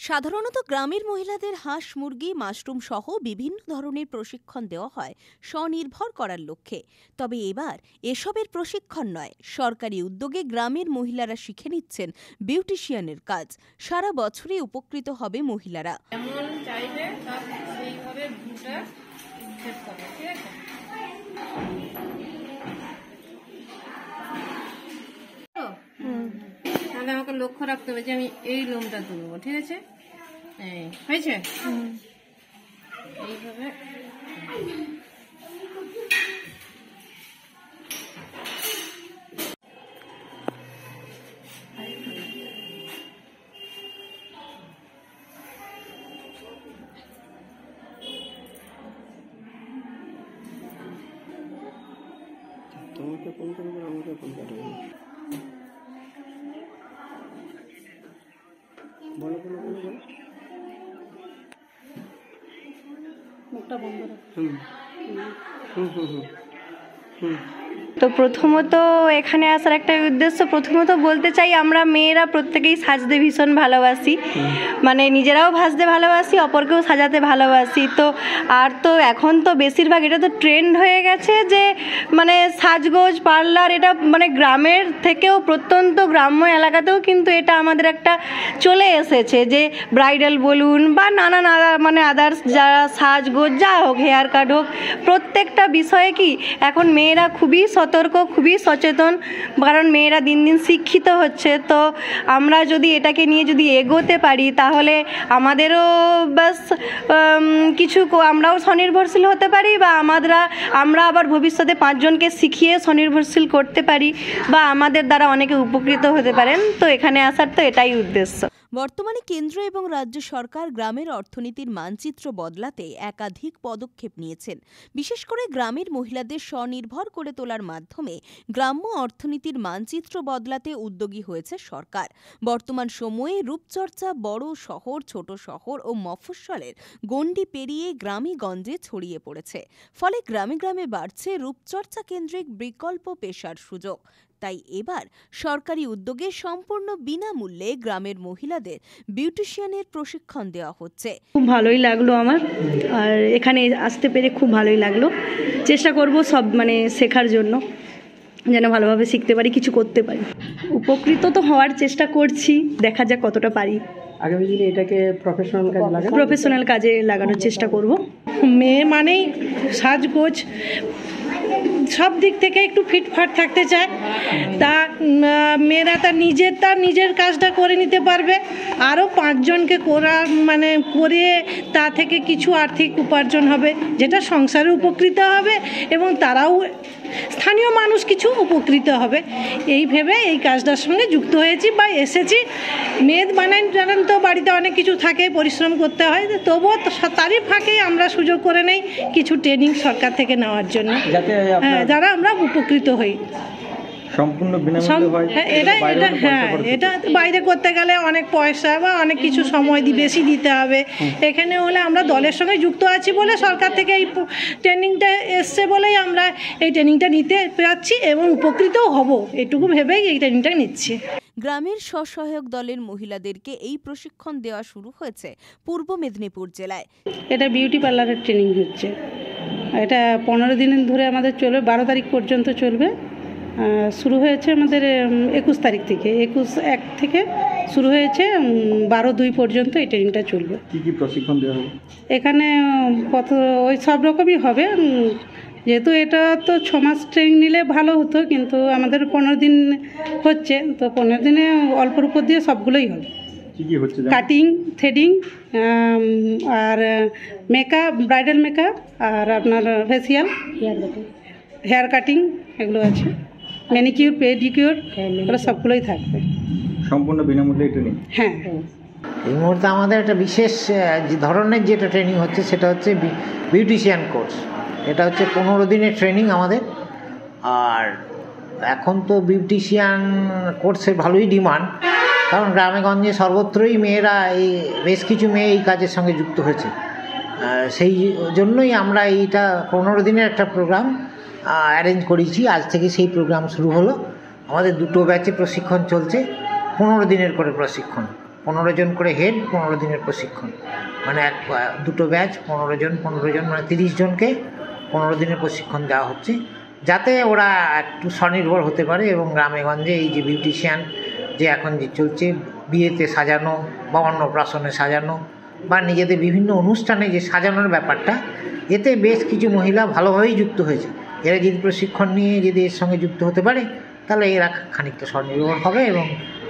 সাধারণত গ্রামের মহিলাদের হাঁস মুরগি মাশরুম সহ বিভিন্ন ধরনের প্রশিক্ষণ দেওয়া হয় স্বনির্ভর করার লক্ষ্যে। তবে এবার এসবের প্রশিক্ষণ নয়, সরকারি উদ্যোগে গ্রামের মহিলারা শিখে নিচ্ছেন বিউটিশিয়ানের কাজ। সারা বছরই উপকৃত হবে মহিলারা। তাহলে আমাকে লক্ষ্য রাখতে হবে যে আমি এই লোমটা তুলবো, ঠিক আছে? হয়েছে এইভাবে। তোমাকে ফোন করবো, আমাকে ফোন করবো। বলো বলো বলো বলো। মুখটা বন্ধ রাখো। তো প্রথমত এখানে আসার একটা উদ্দেশ্য, প্রথমত বলতে চাই আমরা মেয়েরা প্রত্যেকেই সাজতে ভীষণ ভালোবাসি, মানে নিজেরাও ভাজতে ভালোবাসি, অপরকেও সাজাতে ভালোবাসি। তো আর তো এখন তো বেশিরভাগ এটা তো ট্রেন্ড হয়ে গেছে যে মানে সাজগোজ পার্লার, এটা মানে গ্রামের থেকেও প্রত্যন্ত গ্রাম্য এলাকাতেও কিন্তু এটা আমাদের একটা চলে এসেছে যে ব্রাইডাল বলুন বা নানান মানে আদার্স যারা সাজগোজ যা হোক, হেয়ার কাট হোক, প্রত্যেকটা বিষয়ে কি এখন মেয়েরা খুবই সতর্ক, খুবই সচেতন, কারণ মেয়েরা দিন দিন শিক্ষিত হচ্ছে। তো আমরা যদি এটাকে নিয়ে যদি এগোতে পারি তাহলে আমাদেরও বাস কিছু আমরাও স্বনির্ভরশীল হতে পারি, বা আমরা আবার ভবিষ্যতে 5 জনকে শিখিয়ে স্বনির্ভরশীল করতে পারি, বা আমাদের দ্বারা অনেকে উপকৃত হতে পারেন। তো এখানে আসার তো এটাই উদ্দেশ্য। বর্তমানে কেন্দ্র এবং রাজ্য সরকার গ্রামের অর্থনীতির মানচিত্র বদলাতে একাধিক পদক্ষেপ নিয়েছেন। বিশেষ করে গ্রামের মহিলাদের স্বনির্ভর করে তোলার মাধ্যমে গ্রাম্য অর্থনীতির মানচিত্র বদলাতে উদ্যোগী হয়েছে সরকার। বর্তমান সময়ে রূপচর্চা বড় শহর, ছোট শহর ও মফস্বলের গণ্ডি পেরিয়ে গ্রামে গঞ্জে ছড়িয়ে পড়েছে। ফলে গ্রামে গ্রামে বাড়ছে রূপচর্চা কেন্দ্রিক বিকল্প পেশার সুযোগ। তাই এবার সরকারি উদ্যোগে সম্পূর্ণ বিনামূল্যে গ্রামের মহিলাদের বিউটিশিয়ানের প্রশিক্ষণ দেওয়া হচ্ছে। খুব ভালোই লাগলো আমার, আর এখানে আসতে পেরে খুব ভালোই লাগলো। চেষ্টা করব সব মানে শেখার জন্য, যেন ভালোভাবে শিখতে পারি, কিছু করতে পারি। উপকৃত তো হওয়ার চেষ্টা করছি, দেখা যাক কতটা পারি। আগামী দিনে এটাকে প্রফেশনাল কাজে লাগানোর চেষ্টা করব। মেয়ে মানেই সাজগোজ সব দিক থেকে একটু ফিটফাট থাকতে চায়, তা মেয়েরা তার নিজের কাজটা করে নিতে পারবে, আরও 5 জনকে করে তা থেকে কিছু আর্থিক উপার্জন হবে, যেটা সংসারে উপকৃত হবে এবং তারাও স্থানীয় মানুষ কিছু উপকৃত হবে। এই ভেবে এই কাজটার সঙ্গে যুক্ত হয়েছি বা এসেছি। মেদ জানেন তো বাড়িতে অনেক কিছু থাকে, পরিশ্রম করতে হয়, তবুও তারই ফাঁকেই আমরা সুযোগ করে নেই কিছু ট্রেনিং সরকার থেকে নেওয়ার জন্য, যারা আমরা উপকৃত হই। সম্পূর্ণ বিনামূল্যে হয় এটা বাইরে করতে গেলে অনেক পয়সা বা অনেক কিছু সময় বেশি দিতে হবে। এখানে হলে আমরা দলের সঙ্গে যুক্ত আছি বলে সরকার থেকে এই ট্রেনিংটা এসছে বলেই আমরা এই ট্রেনিংটা নিতে পারছি এবং উপকৃতও হব, এটুকু ভেবেই এই ট্রেনিংটা নিচ্ছি। গ্রামের স্বসহায়ক দলের মহিলাদেরকে এই প্রশিক্ষণ দেওয়া শুরু হয়েছে পূর্ব মেদিনীপুর জেলায়। এটা বিউটি পার্লারের ট্রেনিং হচ্ছে, এটা 15 দিন ধরে আমাদের চলবে, 12 তারিখ পর্যন্ত চলবে। শুরু হয়েছে আমাদের 21 তারিখ থেকে, 21/1 থেকে শুরু হয়েছে, 12/2 পর্যন্ত এই ট্রেনিংটা চলবে। কি কি প্রশিক্ষণ দেওয়া হবে এখানে? ওই সব রকমই হবে, যেহেতু এটা তো 6 মাস ট্রেনিং নিলে ভালো হতো, কিন্তু আমাদের 15 দিন হচ্ছে, তো 15 দিনে অল্পর উপর দিয়ে সবগুলোই হবে। কাটিং, থ্রেডিং, আর মেকআপ, ব্রাইডাল মেকআপ, আর আপনার ফেসিয়াল, হেয়ার কাটিং, এগুলো আছে, ম্যানিকিউর, পেডিকিউর, এগুলো সবগুলোই থাকবে। সম্পূর্ণ বিনামূল্যে ট্রেনিং। হ্যাঁ, এই মুহূর্তে আমাদের একটা বিশেষ ধরনের যেটা ট্রেনিং হচ্ছে সেটা হচ্ছে বিউটিশিয়ান কোর্স। এটা হচ্ছে 15 দিনের ট্রেনিং আমাদের। আর এখন তো বিউটিশিয়ান কোর্সের ভালোই ডিমান্ড, কারণ গ্রামে গঞ্জে সর্বত্রই বেশ কিছু মেয়ে এই কাজের সঙ্গে যুক্ত হয়েছে। সেই জন্যই আমরা এইটা 15 দিনের একটা প্রোগ্রাম অ্যারেঞ্জ করেছি। আজ থেকে সেই প্রোগ্রাম শুরু হলো। আমাদের 2 ব্যাচে প্রশিক্ষণ চলছে, 15 দিনের করে প্রশিক্ষণ। 15 জন করে হেড, 15 দিনের প্রশিক্ষণ, মানে দুটো ব্যাচ 15 জন মানে 30 জনকে 15 দিনের প্রশিক্ষণ দেওয়া হচ্ছে, যাতে ওরা একটু স্বনির্ভর হতে পারে এবং গ্রামে গঞ্জে এই যে বিউটিশিয়ান যে এখন যে চলছে, বিয়েতে সাজানো বা অন্নপ্রাশনে সাজানো বা নিজেদের বিভিন্ন অনুষ্ঠানে যে সাজানোর ব্যাপারটা, এতে বেশ কিছু মহিলা ভালোভাবেই যুক্ত হয়েছে। এরা যদি প্রশিক্ষণ নিয়ে যদি এর সঙ্গে যুক্ত হতে পারে, তাহলে এরা খানিকটা স্বনির্ভর হবে এবং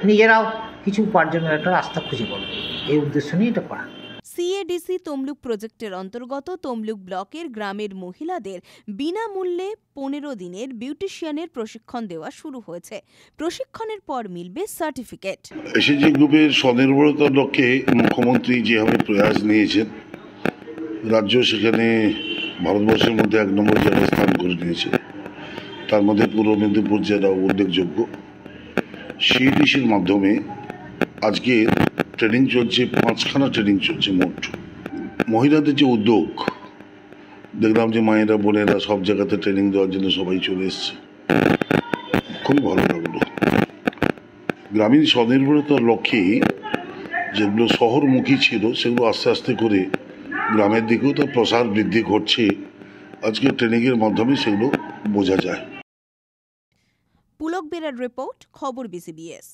নিজেরাও কিছু উপার্জনের একটা রাস্তা খুঁজে পাবে। এই উদ্দেশ্য নিয়ে এটা করা। সিএডিসি তমলুক প্রজেক্টের অন্তর্গত তমলুক ব্লকের গ্রামের মহিলাদের বিনামূল্যে 15 দিনের বিউটিশিয়ানের প্রশিক্ষণ দেওয়া শুরু হয়েছে। প্রশিক্ষণের পর মিলবে সার্টিফিকেট। এসএইচজি গ্রুপের স্বনির্ভরতার লক্ষ্যে মুখ্যমন্ত্রী যেভাবে প্রয়াস নিয়েছেন, রাজ্য সেখানে ভারতবর্ষের মধ্যে 1 নম্বর জায়গায় স্থান করে নিয়েছে। তার মধ্যে পূর্ব মেদিনীপুর জেলা উল্লেখযোগ্য। সিইডিসির মাধ্যমে আজকে ট্রেনিং চলছে, 5খানা ট্রেনিং চলছে মোট। মহিলাদের যে উদ্যোগ, দেখলাম যে মায়েরা বোনেরা সব জায়গাতে ট্রেনিং দেওয়ার জন্য সবাই চলে এসছে, খুবই ভালো লাগলো। গ্রামীণ স্বনির্ভরতার লক্ষ্যে যেগুলো শহরমুখী ছিল, সেগুলো আস্তে আস্তে করে গ্রামের দিকেও তার প্রসার বৃদ্ধি ঘটছে। আজকে ট্রেনিংয়ের মাধ্যমে সেগুলো বোঝা যায়। পুলক বেরার রিপোর্ট, খবর বিসিবিএস।